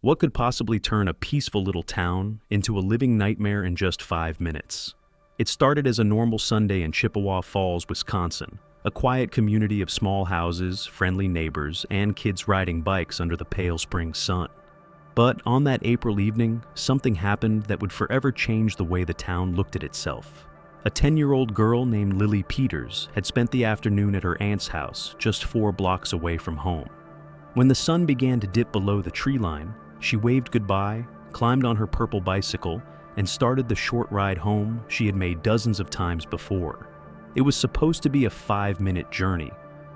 What could possibly turn a peaceful little town into a living nightmare in just 5 minutes? It started as a normal Sunday in Chippewa Falls, Wisconsin, a quiet community of small houses, friendly neighbors, and kids riding bikes under the pale spring sun. But on that April evening, something happened that would forever change the way the town looked at itself. A 10-year-old girl named Lily Peters had spent the afternoon at her aunt's house, just 4 blocks away from home. When the sun began to dip below the tree line, she waved goodbye, climbed on her purple bicycle, and started the short ride home she had made dozens of times before. It was supposed to be a 5-minute journey,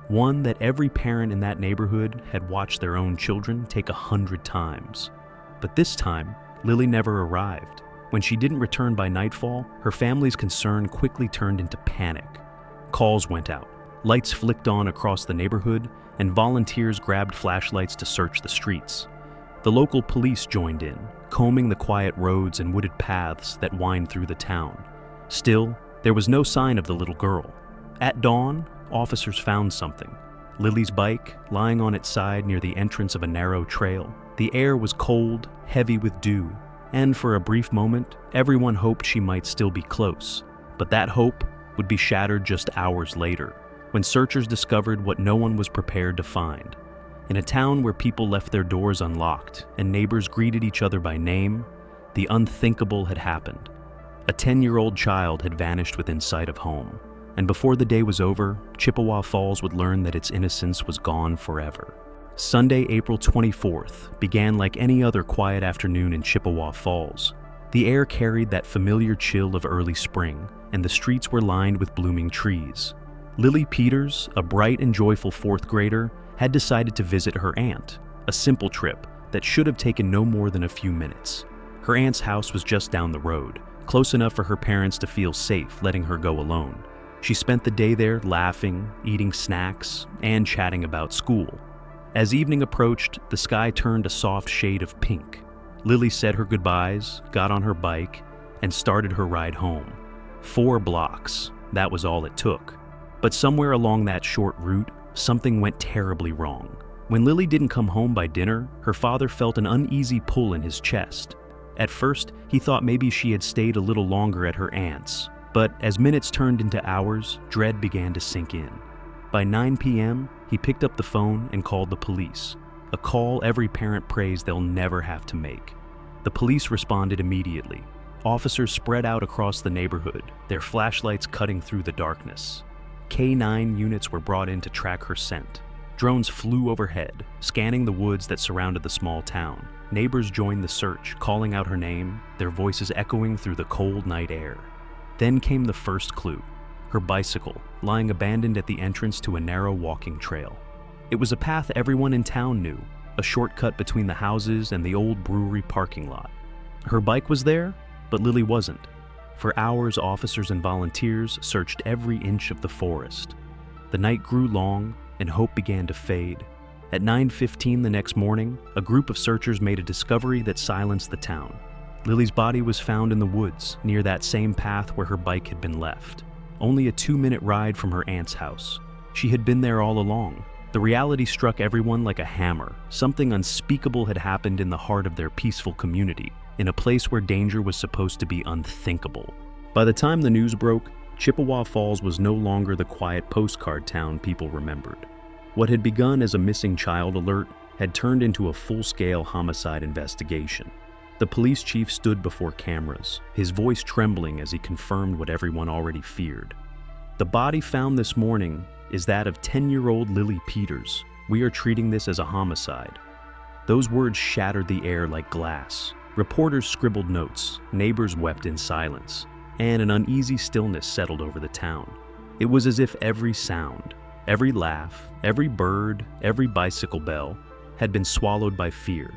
one that every parent in that neighborhood had watched their own children take 100 times. But this time, Lily never arrived. When she didn't return by nightfall, her family's concern quickly turned into panic. Calls went out, lights flicked on across the neighborhood, and volunteers grabbed flashlights to search the streets. The local police joined in, combing the quiet roads and wooded paths that wind through the town. Still, there was no sign of the little girl. At dawn, officers found something. Lily's bike, lying on its side near the entrance of a narrow trail. The air was cold, heavy with dew, and for a brief moment, everyone hoped she might still be close. But that hope would be shattered just hours later, when searchers discovered what no one was prepared to find. In a town where people left their doors unlocked and neighbors greeted each other by name, the unthinkable had happened. A 10-year-old child had vanished within sight of home, and before the day was over, Chippewa Falls would learn that its innocence was gone forever. Sunday, April 24th, began like any other quiet afternoon in Chippewa Falls. The air carried that familiar chill of early spring, and the streets were lined with blooming trees. Lily Peters, a bright and joyful 4th grader, had decided to visit her aunt, a simple trip that should have taken no more than a few minutes. Her aunt's house was just down the road, close enough for her parents to feel safe letting her go alone. She spent the day there laughing, eating snacks, and chatting about school. As evening approached, the sky turned a soft shade of pink. Lily said her goodbyes, got on her bike, and started her ride home. 4 blocks, that was all it took. But somewhere along that short route, something went terribly wrong. When Lily didn't come home by dinner, her father felt an uneasy pull in his chest. At first, he thought maybe she had stayed a little longer at her aunt's, but as minutes turned into hours, dread began to sink in. By 9 p.m., he picked up the phone and called the police, a call every parent prays they'll never have to make. The police responded immediately. Officers spread out across the neighborhood, their flashlights cutting through the darkness. K-9 units were brought in to track her scent. Drones flew overhead, scanning the woods that surrounded the small town. Neighbors joined the search, calling out her name, their voices echoing through the cold night air. Then came the first clue, her bicycle, lying abandoned at the entrance to a narrow walking trail. It was a path everyone in town knew, a shortcut between the houses and the old brewery parking lot. Her bike was there, but Lily wasn't. For hours, officers and volunteers searched every inch of the forest. The night grew long, and hope began to fade. At 9:15 the next morning, a group of searchers made a discovery that silenced the town. Lily's body was found in the woods, near that same path where her bike had been left. Only a 2-minute ride from her aunt's house. She had been there all along. The reality struck everyone like a hammer. Something unspeakable had happened in the heart of their peaceful community, in a place where danger was supposed to be unthinkable. By the time the news broke, Chippewa Falls was no longer the quiet postcard town people remembered. What had begun as a missing child alert had turned into a full-scale homicide investigation. The police chief stood before cameras, his voice trembling as he confirmed what everyone already feared. The body found this morning is that of 10-year-old Lily Peters. We are treating this as a homicide. Those words shattered the air like glass. Reporters scribbled notes, neighbors wept in silence, and an uneasy stillness settled over the town. It was as if every sound, every laugh, every bird, every bicycle bell had been swallowed by fear.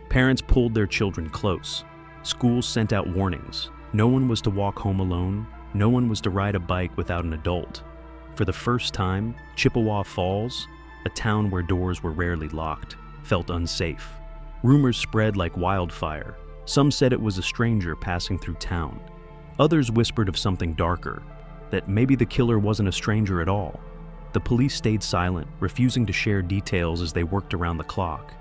Parents pulled their children close. Schools sent out warnings. No one was to walk home alone. No one was to ride a bike without an adult. For the first time, Chippewa Falls, a town where doors were rarely locked, felt unsafe. Rumors spread like wildfire. Some said it was a stranger passing through town. Others whispered of something darker, that maybe the killer wasn't a stranger at all. The police stayed silent, refusing to share details as they worked around the clock.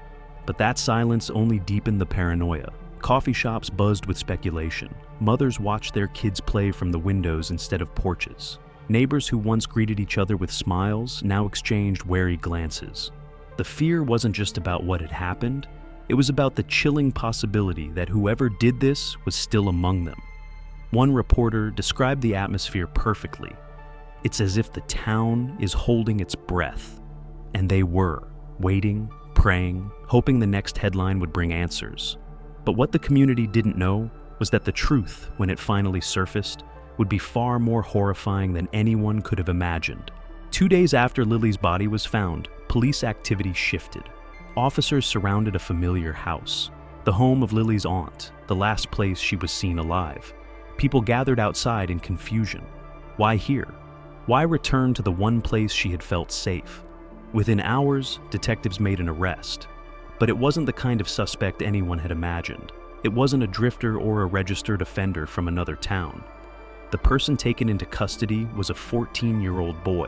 But that silence only deepened the paranoia. Coffee shops buzzed with speculation. Mothers watched their kids play from the windows instead of porches. Neighbors who once greeted each other with smiles now exchanged wary glances. The fear wasn't just about what had happened, it was about the chilling possibility that whoever did this was still among them. One reporter described the atmosphere perfectly. It's as if the town is holding its breath. And they were, waiting, praying, hoping the next headline would bring answers. But what the community didn't know was that the truth, when it finally surfaced, would be far more horrifying than anyone could have imagined. 2 days after Lily's body was found, police activity shifted. Officers surrounded a familiar house, the home of Lily's aunt, the last place she was seen alive. People gathered outside in confusion. Why here? Why return to the one place she had felt safe? Within hours, detectives made an arrest. But it wasn't the kind of suspect anyone had imagined. It wasn't a drifter or a registered offender from another town. The person taken into custody was a 14-year-old boy,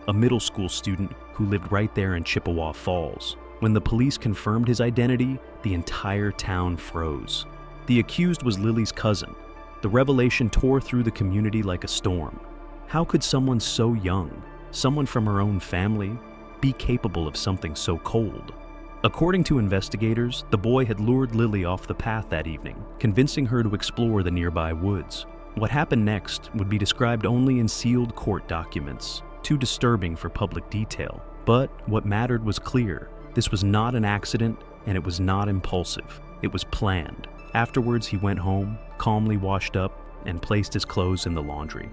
a middle school student who lived right there in Chippewa Falls. When the police confirmed his identity, the entire town froze. The accused was Lily's cousin. The revelation tore through the community like a storm. How could someone so young, someone from her own family, be capable of something so cold? According to investigators, the boy had lured Lily off the path that evening, convincing her to explore the nearby woods. What happened next would be described only in sealed court documents, too disturbing for public detail. But what mattered was clear. This was not an accident, and it was not impulsive. It was planned. Afterwards, he went home, calmly washed up, and placed his clothes in the laundry.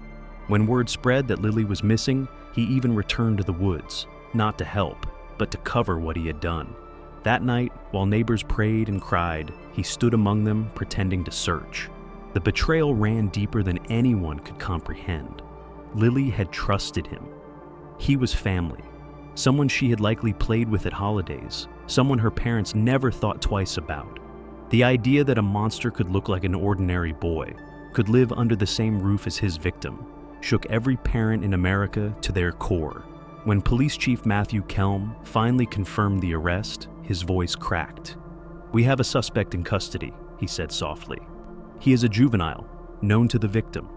When word spread that Lily was missing, he even returned to the woods, not to help, but to cover what he had done. That night, while neighbors prayed and cried, he stood among them pretending to search. The betrayal ran deeper than anyone could comprehend. Lily had trusted him. He was family, someone she had likely played with at holidays, someone her parents never thought twice about. The idea that a monster could look like an ordinary boy, could live under the same roof as his victim, shook every parent in America to their core. When Police Chief Matthew Kelm finally confirmed the arrest, his voice cracked. "We have a suspect in custody," he said softly. "He is a juvenile, known to the victim."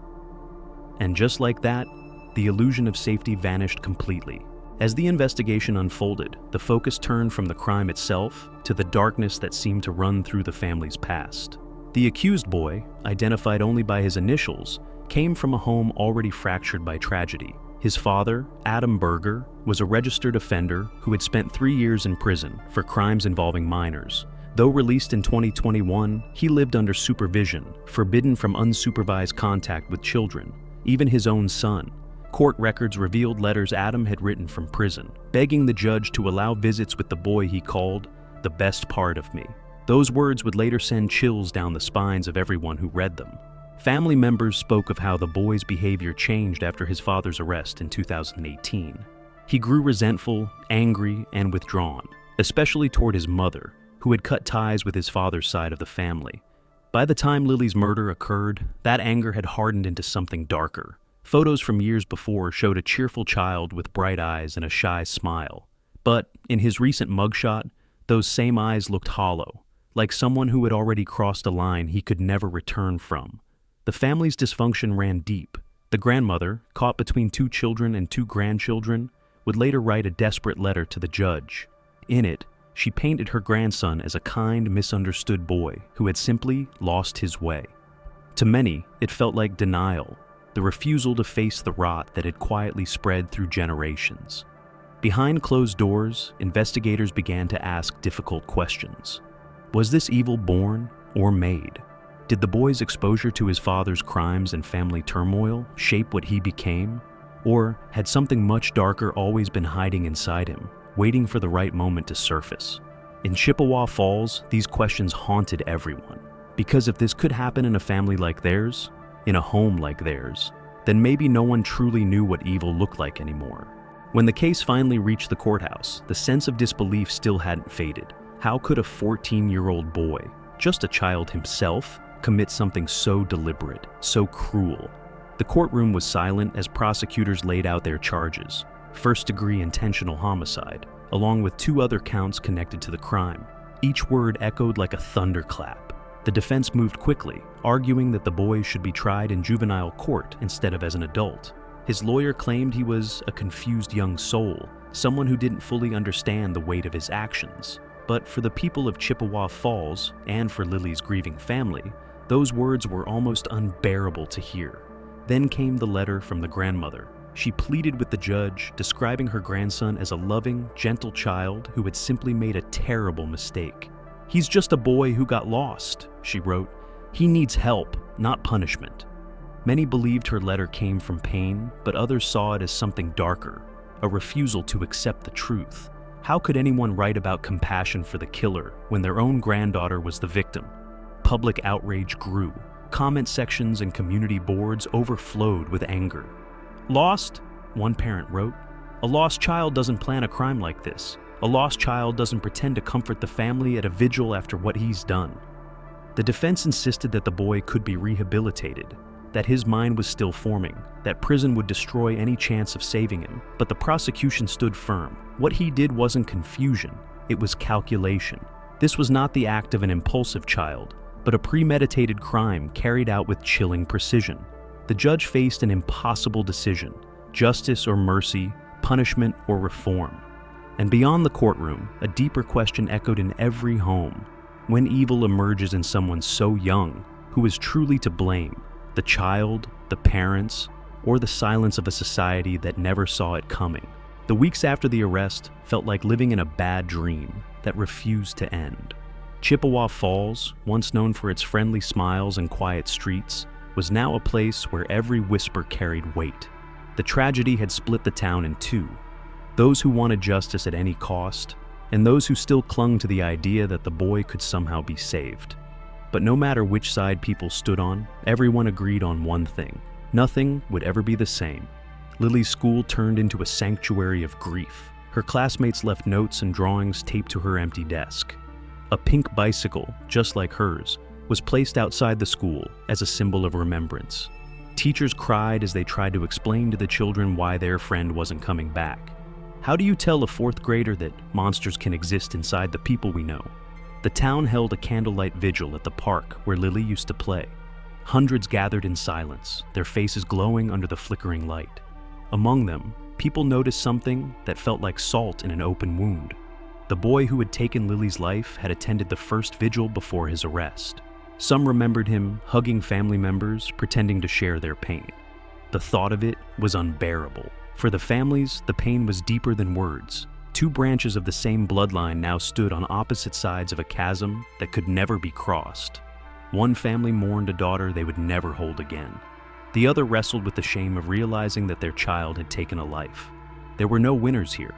And just like that, the illusion of safety vanished completely. As the investigation unfolded, the focus turned from the crime itself to the darkness that seemed to run through the family's past. The accused boy, identified only by his initials, came from a home already fractured by tragedy. His father, Adam Berger, was a registered offender who had spent 3 years in prison for crimes involving minors. Though released in 2021, he lived under supervision, forbidden from unsupervised contact with children, even his own son. Court records revealed letters Adam had written from prison, begging the judge to allow visits with the boy he called the best part of me. Those words would later send chills down the spines of everyone who read them. Family members spoke of how the boy's behavior changed after his father's arrest in 2018. He grew resentful, angry, and withdrawn, especially toward his mother, who had cut ties with his father's side of the family. By the time Lily's murder occurred, that anger had hardened into something darker. Photos from years before showed a cheerful child with bright eyes and a shy smile. But in his recent mugshot, those same eyes looked hollow, like someone who had already crossed a line he could never return from. The family's dysfunction ran deep. The grandmother, caught between 2 children and 2 grandchildren, would later write a desperate letter to the judge. In it, she painted her grandson as a kind, misunderstood boy who had simply lost his way. To many, it felt like denial, the refusal to face the rot that had quietly spread through generations. Behind closed doors, investigators began to ask difficult questions. Was this evil born or made? Did the boy's exposure to his father's crimes and family turmoil shape what he became? Or had something much darker always been hiding inside him, waiting for the right moment to surface? In Chippewa Falls, these questions haunted everyone. Because if this could happen in a family like theirs, in a home like theirs, then maybe no one truly knew what evil looked like anymore. When the case finally reached the courthouse, the sense of disbelief still hadn't faded. How could a 14-year-old boy, just a child himself, commit something so deliberate, so cruel? The courtroom was silent as prosecutors laid out their charges: first-degree intentional homicide, along with 2 other counts connected to the crime. Each word echoed like a thunderclap. The defense moved quickly, arguing that the boy should be tried in juvenile court instead of as an adult. His lawyer claimed he was a confused young soul, someone who didn't fully understand the weight of his actions. But for the people of Chippewa Falls, and for Lily's grieving family, those words were almost unbearable to hear. Then came the letter from the grandmother. She pleaded with the judge, describing her grandson as a loving, gentle child who had simply made a terrible mistake. "He's just a boy who got lost," she wrote. "He needs help, not punishment." Many believed her letter came from pain, but others saw it as something darker, a refusal to accept the truth. How could anyone write about compassion for the killer when their own granddaughter was the victim? Public outrage grew. Comment sections and community boards overflowed with anger. "Lost?" one parent wrote. "A lost child doesn't plan a crime like this. A lost child doesn't pretend to comfort the family at a vigil after what he's done." The defense insisted that the boy could be rehabilitated, that his mind was still forming, that prison would destroy any chance of saving him, but the prosecution stood firm. What he did wasn't confusion, it was calculation. This was not the act of an impulsive child, but a premeditated crime carried out with chilling precision. The judge faced an impossible decision: justice or mercy, punishment or reform. And beyond the courtroom, a deeper question echoed in every home. When evil emerges in someone so young, who is truly to blame? The child, the parents, or the silence of a society that never saw it coming? The weeks after the arrest felt like living in a bad dream that refused to end. Chippewa Falls, once known for its friendly smiles and quiet streets, was now a place where every whisper carried weight. The tragedy had split the town in two: those who wanted justice at any cost, and those who still clung to the idea that the boy could somehow be saved. But no matter which side people stood on, everyone agreed on one thing: nothing would ever be the same. Lily's school turned into a sanctuary of grief. Her classmates left notes and drawings taped to her empty desk. A pink bicycle, just like hers, was placed outside the school as a symbol of remembrance. Teachers cried as they tried to explain to the children why their friend wasn't coming back. How do you tell a fourth grader that monsters can exist inside the people we know? The town held a candlelight vigil at the park where Lily used to play. Hundreds gathered in silence, their faces glowing under the flickering light. Among them, people noticed something that felt like salt in an open wound. The boy who had taken Lily's life had attended the first vigil before his arrest. Some remembered him hugging family members, pretending to share their pain. The thought of it was unbearable. For the families, the pain was deeper than words. Two branches of the same bloodline now stood on opposite sides of a chasm that could never be crossed. One family mourned a daughter they would never hold again. The other wrestled with the shame of realizing that their child had taken a life. There were no winners here,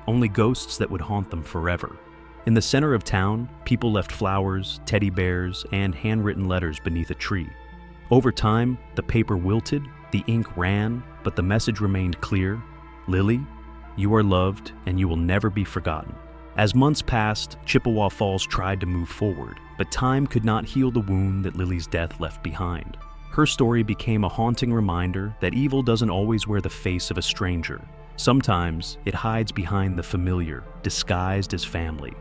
only ghosts that would haunt them forever. In the center of town, people left flowers, teddy bears, and handwritten letters beneath a tree. Over time, the paper wilted, the ink ran, but the message remained clear: Lily, you are loved and you will never be forgotten. As months passed, Chippewa Falls tried to move forward, but time could not heal the wound that Lily's death left behind. Her story became a haunting reminder that evil doesn't always wear the face of a stranger. Sometimes it hides behind the familiar, disguised as family.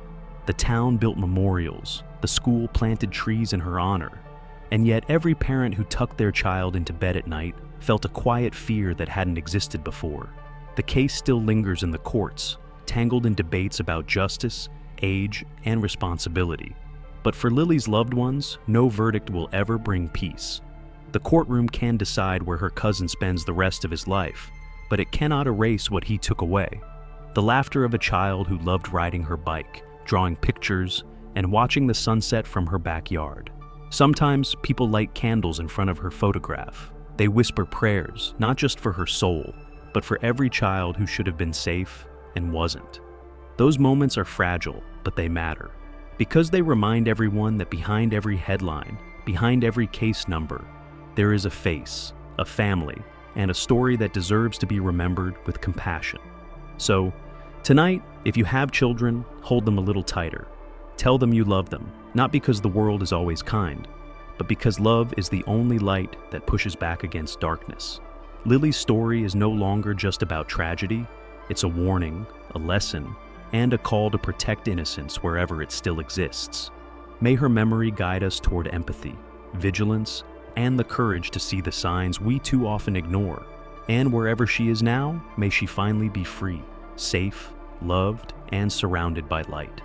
The town built memorials, the school planted trees in her honor, and yet every parent who tucked their child into bed at night felt a quiet fear that hadn't existed before. The case still lingers in the courts, tangled in debates about justice, age, and responsibility. But for Lily's loved ones, no verdict will ever bring peace. The courtroom can decide where her cousin spends the rest of his life, but it cannot erase what he took away. The laughter of a child who loved riding her bike, drawing pictures, and watching the sunset from her backyard. Sometimes people light candles in front of her photograph. They whisper prayers, not just for her soul, but for every child who should have been safe and wasn't. Those moments are fragile, but they matter, because they remind everyone that behind every headline, behind every case number, there is a face, a family, and a story that deserves to be remembered with compassion. So, tonight, if you have children, hold them a little tighter. Tell them you love them, not because the world is always kind, but because love is the only light that pushes back against darkness. Lily's story is no longer just about tragedy. It's a warning, a lesson, and a call to protect innocence wherever it still exists. May her memory guide us toward empathy, vigilance, and the courage to see the signs we too often ignore. And wherever she is now, may she finally be free, safe, loved, and surrounded by light.